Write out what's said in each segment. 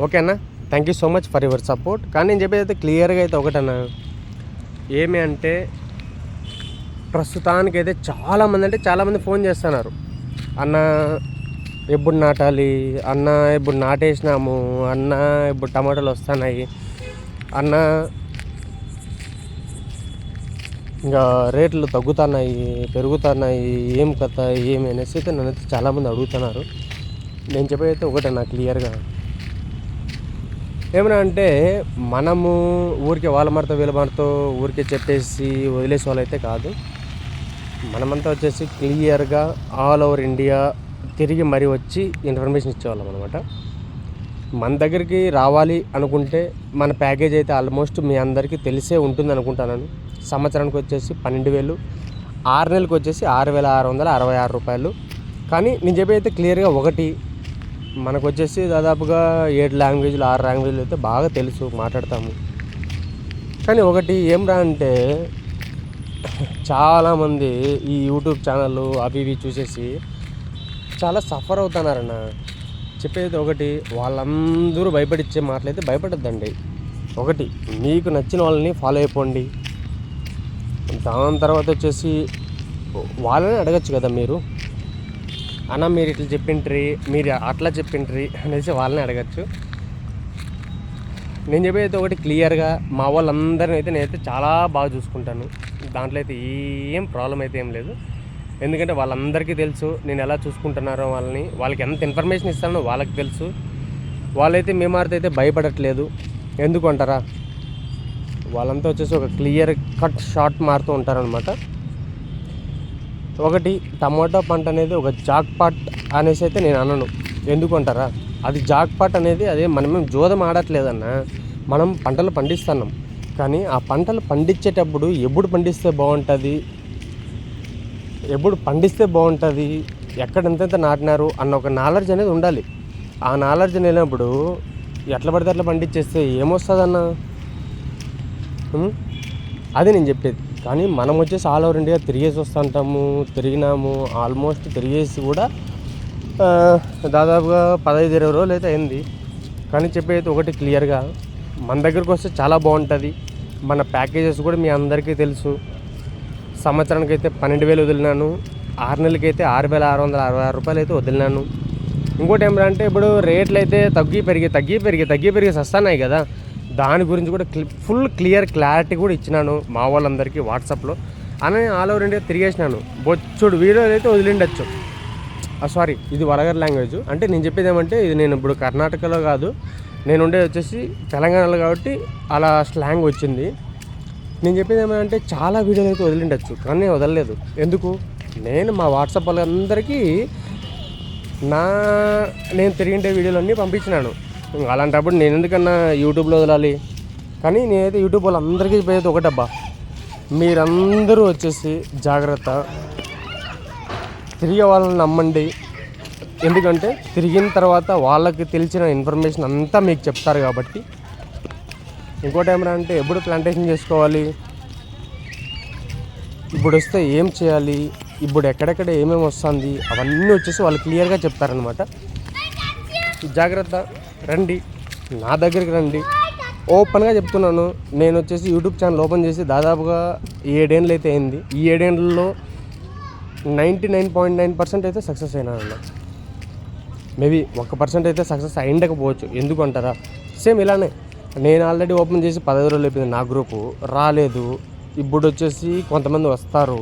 Okay అన్న, thank you so much for your support. కానీ నేను చెప్పేది అయితే క్లియర్గా అయితే ఒకటన్నా, ఏమి అంటే ప్రస్తుతానికైతే చాలామంది ఫోన్ చేస్తున్నారు, అన్న ఎప్పుడు నాటాలి, అన్న ఇప్పుడు నాటేసినాము, అన్న ఇప్పుడు టమాటాలు వస్తున్నాయి, అన్న ఇంకా రేట్లు తగ్గుతున్నాయి పెరుగుతున్నాయి, ఏం కథ ఏమి అనేసి అయితే నన్ను చాలామంది అడుగుతున్నారు. నేను చెప్పేది ఒకటే క్లియర్గా, ఏమన్నా అంటే మనము ఊరికే వాళ్ళ మాటతో వీళ్ళ మాటతో ఊరికే చెప్పేసి వదిలేసే వాళ్ళైతే కాదు. మనమంతా వచ్చేసి క్లియర్గా ఆల్ ఓవర్ ఇండియా తిరిగి మరీ వచ్చి ఇన్ఫర్మేషన్ ఇచ్చేవాళ్ళం అనమాట. మన దగ్గరికి రావాలి అనుకుంటే మన ప్యాకేజ్ అయితే ఆల్మోస్ట్ మీ అందరికీ తెలిసే ఉంటుంది అనుకుంటున్నాను. సంవత్సరానికి వచ్చేసి 12,000, 6 నెలలకు వచ్చేసి 6,666 రూపాయలు. కానీ నేను చెప్పేది క్లియర్గా ఒకటి, మనకు వచ్చేసి దాదాపుగా 7 లాంగ్వేజ్లు 6 లాంగ్వేజ్లు అయితే బాగా తెలుసు, మాట్లాడతాము. కానీ ఒకటి ఏం రా అంటే చాలామంది ఈ యూట్యూబ్ ఛానళ్ళు అవి ఇవి చూసేసి చాలా సఫర్ అవుతున్నారన్న. చెప్పేది ఒకటి, వాళ్ళందరూ భయపడిచ్చే మాటలైతే భయపడద్దండి. ఒకటి, మీకు నచ్చిన వాళ్ళని ఫాలో అయిపోండి. దాని తర్వాత వచ్చేసి వాళ్ళని అడగచ్చు కదా మీరు, అన్న మీరు ఇట్లా చెప్పిండ్రి, మీరు అట్లా చెప్పిండ్రి అనేసి వాళ్ళని అడగచ్చు. నేను చెప్పేది ఒకటి క్లియర్గా, మా వాళ్ళందరినీ అయితే నేనైతే చాలా బాగా చూసుకుంటాను. దాంట్లో అయితే ఏం ప్రాబ్లం అయితే ఏం లేదు. ఎందుకంటే వాళ్ళందరికీ తెలుసు నేను ఎలా చూసుకుంటున్నారో వాళ్ళని, వాళ్ళకి ఎంత ఇన్ఫర్మేషన్ ఇస్తానో వాళ్ళకి తెలుసు. వాళ్ళైతే మీ మారితే అయితే భయపడట్లేదు. ఎందుకు అంటారా, వాళ్ళంతా వచ్చేసి ఒక క్లియర్ కట్ షార్ట్ మారుతూ ఉంటారనమాట. ఒకటి, టమాటో పంట అనేది ఒక జాక్ పాట్ అనేసి అయితే నేను అనను. ఎందుకు అంటారా, అది జాక్ పాట్ అనేది అదే మనమేం జోదం ఆడట్లేదన్న. మనం పంటలు పండిస్తున్నాం, కానీ ఆ పంటలు పండించేటప్పుడు ఎప్పుడు పండిస్తే బాగుంటుంది, ఎక్కడ ఎంతెంత నాటినారు అన్న ఒక నాలెడ్జ్ అనేది ఉండాలి. ఆ నాలెడ్జ్ లేనప్పుడు ఎట్లా పడితే అట్లా పండించేస్తే ఏమొస్తుందన్న, అది నేను చెప్పేది. కానీ మనం వచ్చేసి ఆల్ ఓవర్ ఇండియా తిరిగేసి వస్తుంటాము, తిరిగినాము. ఆల్మోస్ట్ తిరిగేసి కూడా దాదాపుగా 15-20 రోజులు అయితే అయింది. కానీ చెప్పేది ఒకటి క్లియర్గా, మన దగ్గరకు వస్తే చాలా బాగుంటుంది. మన ప్యాకేజెస్ కూడా మీ అందరికీ తెలుసు. సంవత్సరానికి అయితే 12,000 వదిలినాను, 6 నెలలకైతే 6,666 రూపాయలు అయితే వదిలినాను. ఇంకోటి ఏమంటే ఇప్పుడు రేట్లు అయితే తగ్గి పెరిగి వస్తున్నాయి కదా, దాని గురించి కూడా ఫుల్ క్లియర్ క్లారిటీ కూడా ఇచ్చినాను మా వాళ్ళందరికీ వాట్సాప్లో. అని ఆల్ ఓవర్ ఇండియా తిరిగేసినాను. బొచ్చుడు వీడియోలు అయితే వదిలిండొచ్చు. సారీ, ఇది వల్గర్ లాంగ్వేజ్. అంటే నేను చెప్పేది ఏమంటే, ఇది నేను ఇప్పుడు కర్ణాటకలో కాదు, నేను ఉండేది వచ్చేసి తెలంగాణలో కాబట్టి అలా స్లాంగ్ వచ్చింది. నేను చెప్పేది ఏమంటే చాలా వీడియోలు అయితే వదిలిండొచ్చు, కానీ వదలలేదు. ఎందుకు, నేను మా వాట్సాప్ వాళ్ళందరికీ నేను తిరిగిండే వీడియోలన్నీ పంపించినాను. అలాంటప్పుడు నేను ఎందుకన్నా యూట్యూబ్లో వదలాలి. కానీ నేనైతే యూట్యూబ్ వాళ్ళందరికీ చెప్పేది ఒకటబ్బా, మీరందరూ వచ్చేసి జాగ్రత్త, తిరిగే వాళ్ళని నమ్మండి. ఎందుకంటే తిరిగిన తర్వాత వాళ్ళకి తెలిసిన ఇన్ఫర్మేషన్ అంతా మీకు చెప్తారు కాబట్టి. ఇంకోటి ఏమన్నా అంటే, ఎప్పుడు ప్లాంటేషన్ చేసుకోవాలి, ఇప్పుడు వస్తే ఏం చేయాలి, ఇప్పుడు ఎక్కడెక్కడ ఏమేమి వస్తుంది, అవన్నీ వచ్చేసి వాళ్ళు క్లియర్గా చెప్తారనమాట. జాగ్రత్త, రండి నా దగ్గరికి రండి. ఓపెన్గా చెప్తున్నాను, నేను వచ్చేసి యూట్యూబ్ ఛానల్ ఓపెన్ చేసి దాదాపుగా 7 ఏళ్ళు అయితే అయింది. ఈ 7 ఏళ్ళలో 99.9% అయితే సక్సెస్ అయినానన్న. మేబీ 1% అయితే సక్సెస్ అయిండకపోవచ్చు. ఎందుకు అంటారా, సేమ్ ఇలానే నేను ఆల్రెడీ ఓపెన్ చేసి 15 రోజులు అయిపోయింది, నా గ్రూపు రాలేదు. ఇప్పుడు వచ్చేసి కొంతమంది వస్తారు,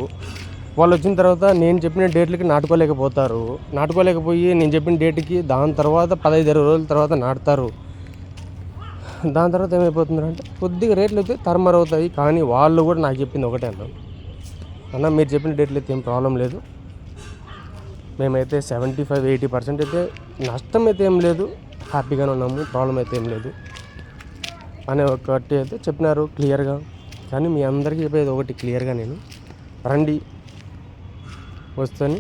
వాళ్ళు వచ్చిన తర్వాత నేను చెప్పిన డేట్లకి నాటుకోలేకపోయి నేను చెప్పిన డేట్కి దాని తర్వాత 15-20 రోజుల తర్వాత నాటుతారు. దాని తర్వాత ఏమైపోతుందంటే కొద్దిగా రేట్లు అయితే తరమరవుతాయి. కానీ వాళ్ళు కూడా నాకు చెప్పింది ఒకటే, అన్న మీరు చెప్పిన డేట్లు అయితే ఏం ప్రాబ్లం లేదు, మేమైతే 75-80% అయితే నష్టం అయితే ఏం లేదు, హ్యాపీగానే ఉన్నాము, ప్రాబ్లం అయితే ఏం లేదు అనే ఒకటి అయితే చెప్పినారు క్లియర్గా. కానీ మీ అందరికీ చెప్పేది ఒకటి క్లియర్గా, నేను రండి, వస్తేనే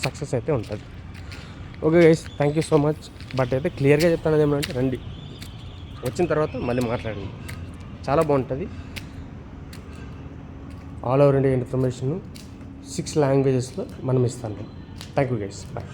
సక్సెస్ అయితే ఉంటుంది. Okay guys, thank you so much. But అయితే క్లియర్గా చెప్తాను ఏమంటే, రండి, వచ్చిన తర్వాత మళ్ళీ మాట్లాడండి, చాలా బాగుంటుంది. ఆల్ ఓవర్ ఇండియా ఇన్ఫర్మేషన్ 6 లాంగ్వేజెస్లో మనం ఇస్తాను. Thank you guys, bye.